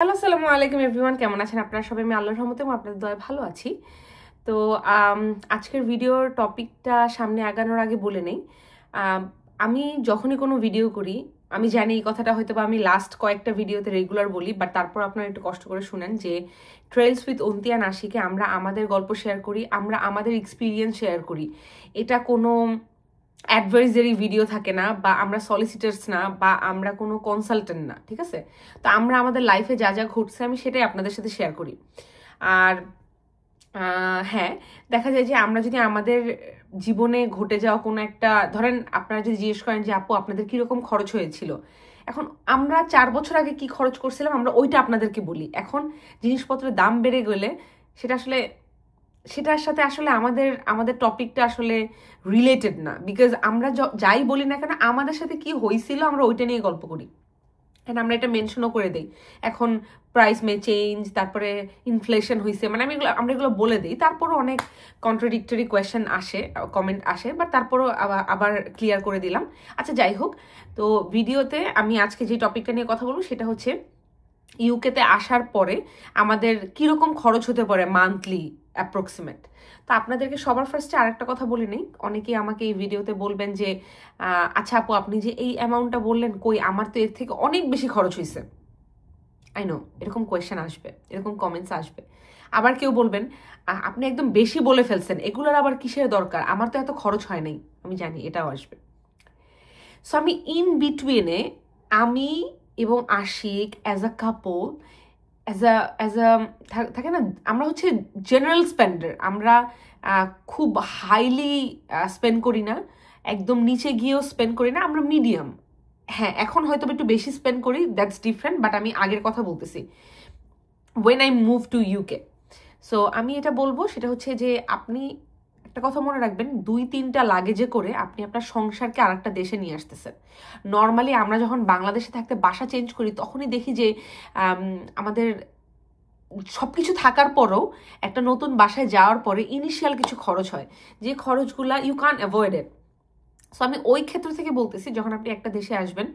Hello, আসসালামু আলাইকুম everyone. কেমন আছেন আপনারা সবাই? আমি আল্লাহর রহমতে এবং আপনাদের দয়ায় ভালো আছি। তো আজকের ভিডিওর টপিকটা সামনে আগানোর আগে বলে নেই, আমি যখনই কোনো ভিডিও করি, আমি জানি এই কথাটা হয়তো বা আমি লাস্ট কয়েকটা ভিডিওতে রেগুলার বলি, বাট তারপর আপনারা একটু কষ্ট করে শুনেন যে ট্রেলস উইথ অন্তিয়া নাশিকে আমরা আমাদের গল্প শেয়ার করি, আমরা আমাদের এক্সপিরিয়েন্স শেয়ার করি। এটা কোনো অ্যাডভাইজারি ভিডিও থাকে না, বা আমরা সলিসিটার্স না, বা আমরা কোনো কনসালটেন্ট না, ঠিক আছে? তো আমরা আমাদের লাইফে যা যা ঘটছে আমি সেটাই আপনাদের সাথে শেয়ার করি। আর হ্যাঁ, দেখা যায় যে আমরা যদি আমাদের জীবনে ঘটে যাওয়া কোনো একটা, ধরেন আপনারা যদি জিজ্ঞেস করেন যে আপু আপনাদের কিরকম খরচ হয়েছিল, এখন আমরা 4 বছর আগে কি খরচ করছিলাম আমরা ওইটা আপনাদেরকে বলি। এখন জিনিসপত্রের দাম বেড়ে গেলে সেটার সাথে আসলে আমাদের আমাদের টপিকটা আসলে রিলেটেড না, বিকজ আমরা যাই বলি না কেন আমাদের সাথে কি হয়েছিল আমরা ওইটা নিয়ে গল্প করি। হ্যাঁ, আমরা এটা মেনশনও করে দিই। এখন প্রাইস মে চেঞ্জ, তারপরে ইনফ্লেশন হয়েছে, মানে আমরা এগুলো বলে দিই। তারপরও অনেক কন্ট্রাডিক্টরি কোয়েশ্চেন আসে, কমেন্ট আসে, বাট তারপরও আবার ক্লিয়ার করে দিলাম। আচ্ছা, যাই হোক, তো ভিডিওতে আমি আজকে যে টপিকটা নিয়ে কথা বলবো সেটা হচ্ছে ইউকেতে আসার পরে আমাদের কিরকম খরচ হতে পারে মান্থলি অ্যাপ্রক্সিমেট। তো আপনাদেরকে সবার ফার্স্টে আরেকটা কথা বলে নেই, অনেকেই আমাকে এই ভিডিওতে বলবেন যে আচ্ছা আপু আপনি যে এই অ্যামাউন্টটা বললেন, কই আমার তো এর থেকে অনেক বেশি খরচ হয়েছে। আই নো এরকম কোয়েশ্চেন আসবে, এরকম কমেন্টস আসবে। আবার কেউ বলবেন আপনি একদম বেশি বলে ফেলছেন, এগুলোর আবার কিসের দরকার, আমার তো এত খরচ হয় নাই। আমি জানি এটাও আসবে। সো আমি ইন বিটুইনে, আমি এবং Ashiq as a couple, as a থাকে না, আমরা হচ্ছে জেনারেল স্পেন্ডার। আমরা খুব হাইলি স্পেন্ড করি না, একদম নিচে গিয়েও স্পেন্ড করি না, আমরা মিডিয়াম। হ্যাঁ, এখন হয়তো একটু বেশি স্পেন্ড করি, দ্যাটস ডিফারেন্ট, বাট আমি আগের কথা বলতেছি when I move to UK. So আমি এটা বলবো সেটা হচ্ছে যে আপনি একটা কথা মনে রাখবেন, 2-3টা লাগেজে করে আপনি আপনার সংসারকে আর একটা দেশে নিয়ে আসতেছেন। নর্মালি আমরা যখন বাংলাদেশে থাকতে বাসা চেঞ্জ করি তখনই দেখি যে আমাদের সবকিছু থাকার পরেও একটা নতুন বাসায় যাওয়ার পরে ইনিশিয়াল কিছু খরচ হয়, যে খরচগুলা you can avoid it. So আমি ওই ক্ষেত্র থেকে বলতেছি, যখন আপনি একটা দেশে আসবেন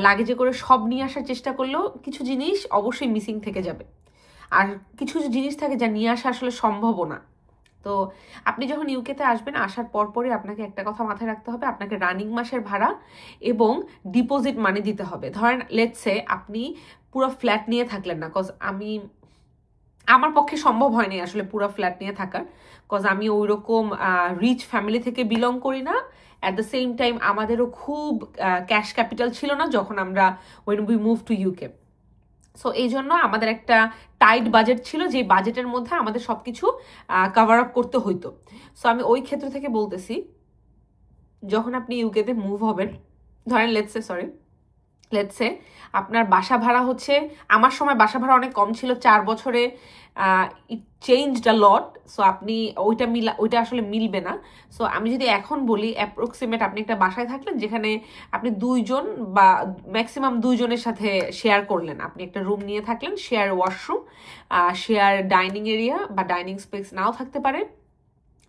লাগেজে করে সব নিয়ে আসার চেষ্টা করলেও কিছু জিনিস অবশ্যই মিসিং থেকে যাবে, আর কিছু জিনিস থাকে যা নিয়ে আসা আসলে সম্ভবও না। তো আপনি যখন ইউকেতে আসবেন, আসার পরপরই আপনাকে একটা কথা মাথায় রাখতে হবে, আপনাকে রানিং মাসের ভাড়া এবং ডিপোজিট মানি দিতে হবে। ধরেন লেটস সে আপনি পুরো ফ্ল্যাট নিয়ে থাকলেন না, কজ আমার পক্ষে সম্ভব হয়নি আসলে পুরো ফ্ল্যাট নিয়ে থাকার, কজ আমি ওই রকম রিচ ফ্যামিলি থেকে বিলং করি না। অ্যাট দ্য সেম টাইম আমাদেরও খুব ক্যাশ ক্যাপিটাল ছিল না যখন আমরা when we move to UK. So এই জন্য আমাদের একটা টাইট বাজেট ছিল, যে বাজেটের মধ্যে আমাদের সব কিছু কভার আপ করতে হইতো। সো আমি ওই ক্ষেত্র থেকে বলতেছি, যখন আপনি ইউকেতে মুভ হবেন, ধরেন লেটসে আপনার বাসা ভাড়া হচ্ছে, আমার সময় বাসা ভাড়া অনেক কম ছিল, 4 বছরে ইট চেঞ্জড আ লট। সো আপনি ওইটা আসলে মিলবে না। সো আমি যদি এখন বলি অ্যাপ্রক্সিমেট, আপনি একটা বাসায় থাকলেন যেখানে আপনি 2 জন বা ম্যাক্সিমাম 2 জনের সাথে শেয়ার করলেন, আপনি একটা রুম নিয়ে থাকলেন, share washroom, share dining area বা ডাইনিং স্পেস নাও থাকতে পারে।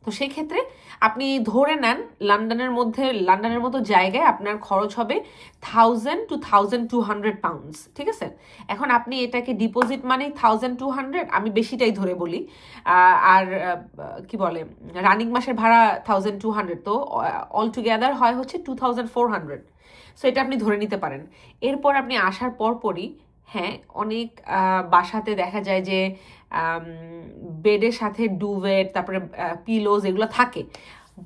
তো সেই ক্ষেত্রে আপনি ধরে নেন লন্ডনের মতো জায়গায় আপনার খরচ হবে 1000 to 1200 পাউন্ডস, ঠিক আছে? এখন আপনি এটাকে ডিপোজিট মানে 1200, আমি বেশিটাই ধরে বলি, আর কি বলে রানিং মাসের ভাড়া 1200, তো অল টুগেদার হয় হচ্ছে 2400। সো এটা আপনি ধরে নিতে পারেন। এরপর আপনি আসার পরপরই, হ্যাঁ, অনেক বাসাতে দেখা যায় যে বেডের সাথে ডুভেট, তারপরে পিলোজ এগুলো থাকে,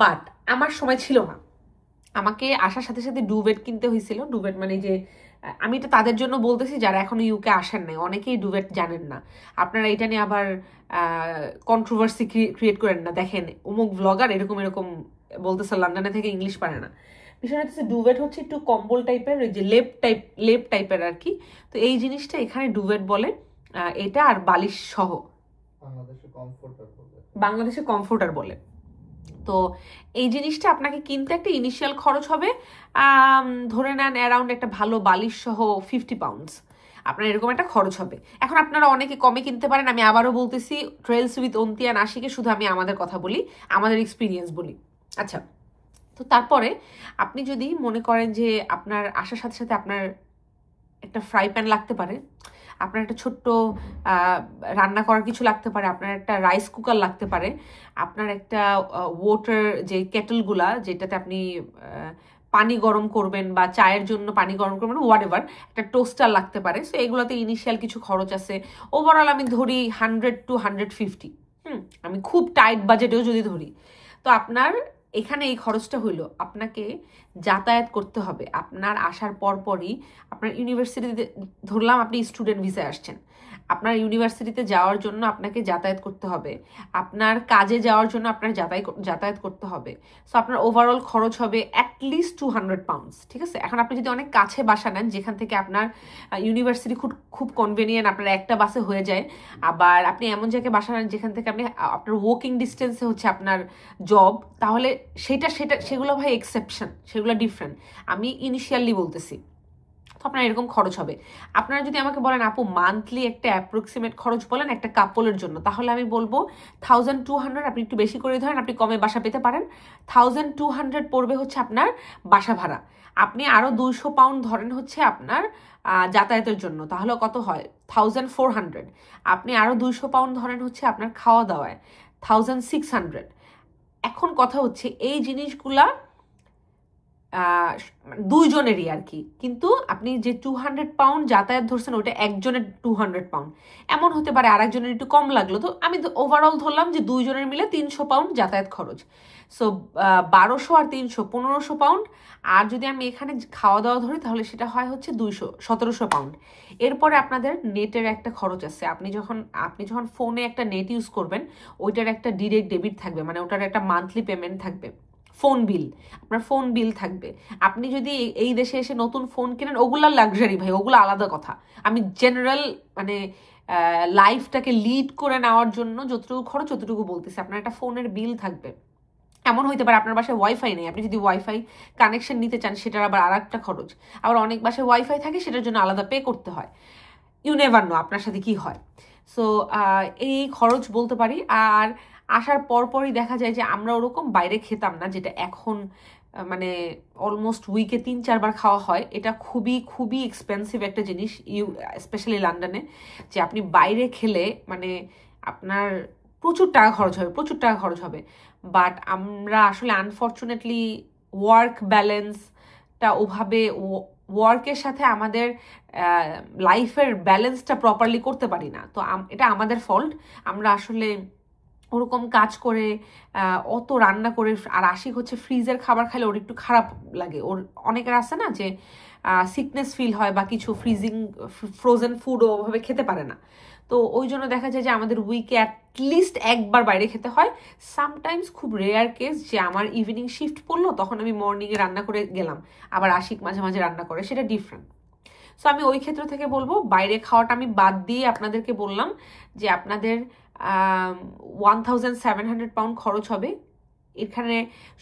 বাট আমার সময় ছিল না। আমাকে আসার সাথে সাথে ডুভেট কিনতে হয়েছিল। ডুভেট মানে যে, আমি এটা তাদের জন্য বলতেছি যারা এখনো ইউকে আসেন নাই, অনেকেই ডুভেট জানেন না। আপনারা এটা নিয়ে আবার কন্ট্রোভার্সি ক্রিয়েট করেন না, দেখেন অমুক ব্লগার এরকম এরকম বলতেছে লন্ডনে থেকে ইংলিশ পারে না। বিষয়টা হচ্ছে ডুভেট হচ্ছে একটু কম্বল টাইপের, ওই যে লেপ টাইপের আর কি। তো এই জিনিসটা এখানে ডুভেট বলে, এটা আর বালিশ সহ বাংলাদেশে কমফোর্টার বলে। তো এই জিনিসটা আপনাকে কিনতে একটা ইনিশিয়াল খরচ হবে, ধরে নেন অ্যারাউন্ড একটা ভালো বালিশ সহ 50 পাউন্ডস, আপনার এরকম একটা খরচ হবে। এখন আপনারা অনেকে কমে কিনতে পারেন, আমি আবারও বলতেছি ট্রেলস উইথ অন্তিয়া নাশিকে শুধু আমি আমাদের কথা বলি, আমাদের এক্সপিরিয়েন্স বলি। আচ্ছা, তো তারপরে আপনি যদি মনে করেন যে আপনার আসার সাথে সাথে আপনার একটা ফ্রাই প্যান লাগতে পারে, আপনার একটা ছোট্ট রান্না করার কিছু লাগতে পারে, আপনার একটা রাইস কুকার লাগতে পারে, আপনার একটা ওয়াটার যে কেটলগুলা যেটাতে আপনি পানি গরম করবেন বা চায়ের জন্য পানি গরম করবেন, হোয়াট এভার, একটা টোস্টার লাগতে পারে। সো এগুলোতে ইনিশিয়াল কিছু খরচ আছে। ওভারঅল আমি ধরি 100 to 150। আমি খুব টাইট বাজেটেও যদি ধরি, তো আপনার এখানে এই খরচটা হইলো আপনাকে যাতায়াত করতে হবে। আপনার আসার পরপরই আপনার ইউনিভার্সিটিতে, ধরলাম আপনি স্টুডেন্ট ভিসায় আসছেন, আপনার ইউনিভার্সিটিতে যাওয়ার জন্য আপনাকে যাতায়াত করতে হবে, আপনার কাজে যাওয়ার জন্য আপনার যাতায়াত করতে হবে। সো আপনার ওভারঅল খরচ হবে অ্যাটলিস্ট 200 পাউন্ডস। ঠিক আছে, এখন আপনি যদি অনেক কাছে বাসা নেন যেখান থেকে আপনার ইউনিভার্সিটি খুব খুব কনভেনিয়েন্ট, আপনার একটা বাসে হয়ে যায়, আবার আপনি এমন জায়গায় বাসা নেন যেখান থেকে আপনি আপনার ওয়াকিং ডিস্টেন্সে হচ্ছে আপনার জব, তাহলে সেগুলো ভাই এক্সেপশন, সেগুলো ডিফারেন্ট। আমি ইনিশিয়ালি বলতেছি। তো আপনার এরকম খরচ হবে। আপনারা যদি আমাকে বলেন আপু মান্থলি একটা অ্যাপ্রক্সিমেট খরচ বলেন একটা কাপলের জন্য, তাহলে আমি বলবো 1200। আপনি একটু বেশি করে ধরেন, আপনি কমে বাসা পেতে পারেন। 1200 পড়বে হচ্ছে আপনার বাসা ভাড়া। আপনি আরও 200 পাউন্ড ধরেন হচ্ছে আপনার যাতায়াতের জন্য, তাহলে কত হয় 1400। আপনি আরও 200 পাউন্ড ধরেন হচ্ছে আপনার খাওয়া দাওয়ায়, 1600। এখন কথা হচ্ছে এই জিনিসগুলা দুইজনেরই আর কি, কিন্তু আপনি যে 200 পাউন্ড যাতায়াত ধরছেন ওটা একজনের 200 পাউন্ড, এমন হতে পারে আর একজনের একটু কম লাগলো। তো আমি ওভারঅল ধরলাম যে দুইজনের মিলে 300 পাউন্ড যাতায়াত খরচ। সো 1200 আর 300 1500 পাউন্ড। আর যদি আমি এখানে খাওয়া দাওয়া ধরি তাহলে সেটা হয় হচ্ছে 1700 পাউন্ড। এরপরে আপনাদের নেটের একটা খরচ আছে। আপনি যখন ফোনে একটা নেট ইউজ করবেন, ওইটার একটা ডিরেক্ট ডেবিট থাকবে, মানে ওটার একটা মান্থলি পেমেন্ট থাকবে। ফোন বিল, আপনার ফোন বিল থাকবে। আপনি যদি এই দেশে এসে নতুন ফোন কেনেন, ওগুলা লাক্সারি ভাই, ওগুলো আলাদা কথা। আমি জেনারেল মানে লাইফটাকে লিড করে নেওয়ার জন্য যতটুকু খরচ ততটুকু বলতেছি। আপনার একটা ফোনের বিল থাকবে। এমন হইতে পারে আপনার বাসায় ওয়াইফাই নেই, আপনি যদি ওয়াইফাই কানেকশন নিতে চান সেটার আবার আর একটা খরচ। আবার অনেক বাসায় ওয়াইফাই থাকে, সেটার জন্য আলাদা পে করতে হয়। ইউ নেভার নো আপনার সাথে কি হয়। সো এই খরচ বলতে পারি। আর আসার পরপরই দেখা যায় যে আমরা ওরকম বাইরে খেতাম না, যেটা এখন মানে অলমোস্ট উইকে 3-4 বার খাওয়া হয়। এটা খুবই খুবই এক্সপেন্সিভ একটা জিনিস, স্পেশালি লন্ডনে, যে আপনি বাইরে খেলে মানে আপনার প্রচুর টাকা খরচ হবে। বাট আমরা আসলে আনফর্চুনেটলি ওয়ার্ক ব্যালেন্সটা ওভাবে, ওয়ার্কের সাথে আমাদের লাইফের ব্যালেন্সটা প্রপারলি করতে পারি না। তো এটা আমাদের ফল্ট। আমরা আসলে ওরকম কাজ করে অত রান্না করে, আর আশিক হচ্ছে ফ্রিজের খাবার খাইলে ওর একটু খারাপ লাগে। ওর অনেকের আছে না যে সিকনেস ফিল হয় বা কিছু, ফ্রোজেন ফুড ওভাবে খেতে পারে না। তো ওই জন্য দেখা যায় যে আমাদের উইকে অ্যাটলিস্ট একবার বাইরে খেতে হয়। সামটাইমস খুব রেয়ার কেস যে আমার ইভিনিং শিফট পড়লো, তখন আমি মর্নিংয়ে রান্না করে গেলাম, আবার আশিক মাঝে মাঝে রান্না করে, সেটা ডিফারেন্ট। সো আমি ওই ক্ষেত্র থেকে বলবো বাইরে খাওয়াটা আমি বাদ দিয়ে আপনাদেরকে বললাম যে আপনাদের 1700 পাউন্ড খরচ হবে। এখানে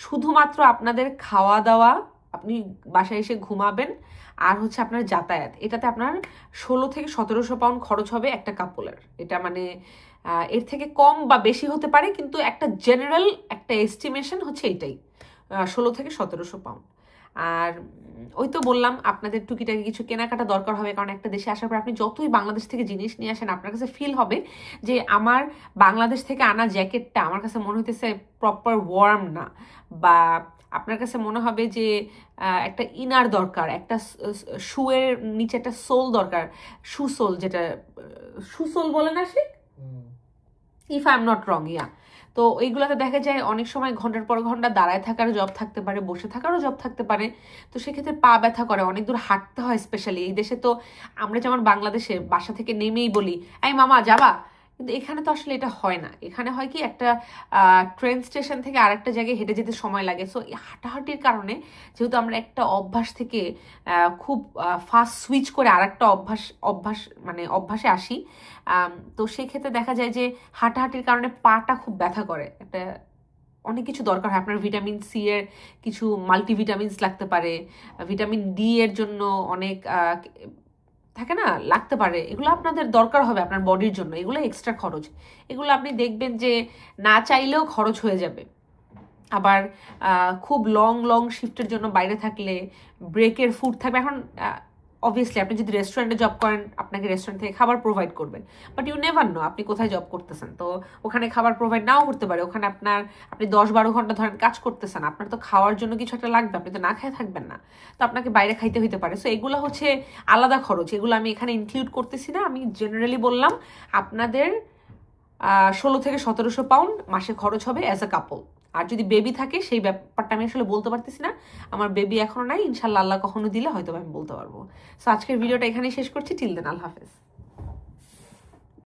শুধুমাত্র আপনাদের খাওয়া দাওয়া, আপনি বাসায় এসে ঘুমাবেন, আর হচ্ছে আপনার যাতায়াত, এটাতে আপনার 16 থেকে 1700 পাউন্ড খরচ হবে একটা কাপলের। এটা মানে এর থেকে কম বা বেশি হতে পারে, কিন্তু একটা জেনারেল একটা এস্টিমেশন হচ্ছে এটাই, 16 থেকে 1700 পাউন্ড। আর ওই তো বললাম আপনাদের টুকিটাকি কিছু কেনাকাটা দরকার হবে, কারণ একটা দেশে আসার পর আপনি যতই বাংলাদেশ থেকে জিনিস নিয়ে আসেন, আপনার কাছে ফিল হবে যে আমার বাংলাদেশ থেকে আনা জ্যাকেটটা আমার কাছে মনে হইতেছে প্রপার ওয়ার্ম না, বা আপনার কাছে মনে হবে যে একটা ইনার দরকার, একটা শুয়ের নিচে একটা সোল দরকার, শুসোল, যেটা শুসোল বলে না সে, if I am not wrong, yeah. তো এইগুলোতে দেখা যায় অনেক সময় ঘন্টার পর ঘন্টা দাঁড়ায় থাকার জব থাকতে পারে, বসে থাকারও জব থাকতে পারে। তো সেক্ষেত্রে পা ব্যথা করে, অনেক দূর হাঁটতে হয়। স্পেশালি এই দেশে তো আমরা যেমন বাংলাদেশে বাসা থেকে নেমেই বলি এই মামা যাবা, কিন্তু এখানে তো আসলে এটা হয় না। এখানে হয় কি, একটা ট্রেন স্টেশন থেকে আরেকটা জায়গায় হেঁটে যেতে সময় লাগে। সো হাঁটাহাঁটির কারণে যেহেতু আমরা একটা অভ্যাস থেকে খুব ফাস্ট সুইচ করে আরেকটা অভ্যাসে আসি, তো সেক্ষেত্রে দেখা যায় যে হাঁটাহাঁটির কারণে পাটা খুব ব্যথা করে। একটা অনেক কিছু দরকার হয় আপনার, ভিটামিন সি এর কিছু মাল্টিভিটামিনস লাগতে পারে, ভিটামিন ডি এর জন্য অনেক থাকে না, লাগতে পারে। এগুলো আপনাদের দরকার হবে আপনার বডির জন্য, এগুলো এক্সট্রা খরচ। এগুলো আপনি দেখবেন যে না চাইলেও খরচ হয়ে যাবে। আবার খুব লং শিফটের জন্য বাইরে থাকলে ব্রেকের ফুড থাকবে। এখন অবভিয়াসলি আপনি যদি রেস্টুরেন্টে জব করেন আপনাকে রেস্টুরেন্ট থেকে খাবার প্রোভাইড করবে, বাট ইউ নেভার নো আপনি কোথায় জব করতেছেন। তো ওখানে খাবার প্রোভাইড নাও করতে পারে, ওখানে আপনি 10-12 ঘন্টা ধরেন কাজ করতেছেন, আপনার তো খাওয়ার জন্য কিছু একটা লাগবে, আপনি তো না খেয়ে থাকবেন না, তো আপনাকে বাইরে খাইতে হইতে পারে। সো এগুলো হচ্ছে আলাদা খরচ, এগুলো আমি এখানে ইনক্লুড করতেছি না। আমি জেনারেলি বললাম আপনাদের 16 থেকে 1700 পাউন্ড মাসে খরচ হবে অ্যাজ আ কাপল। আর যদি বেবি থাকে সেই ব্যাপারটা আমি আসলে বলতে পারতেছি না, আমার বেবি এখনো নাই, ইনশাল্লাহ আল্লাহ কখনো দিলে হয়তো আমি বলতে পারবো। সো আজকের ভিডিওটা এখানেই শেষ করছি। টিল দেন, আল্লাহ হাফেজ।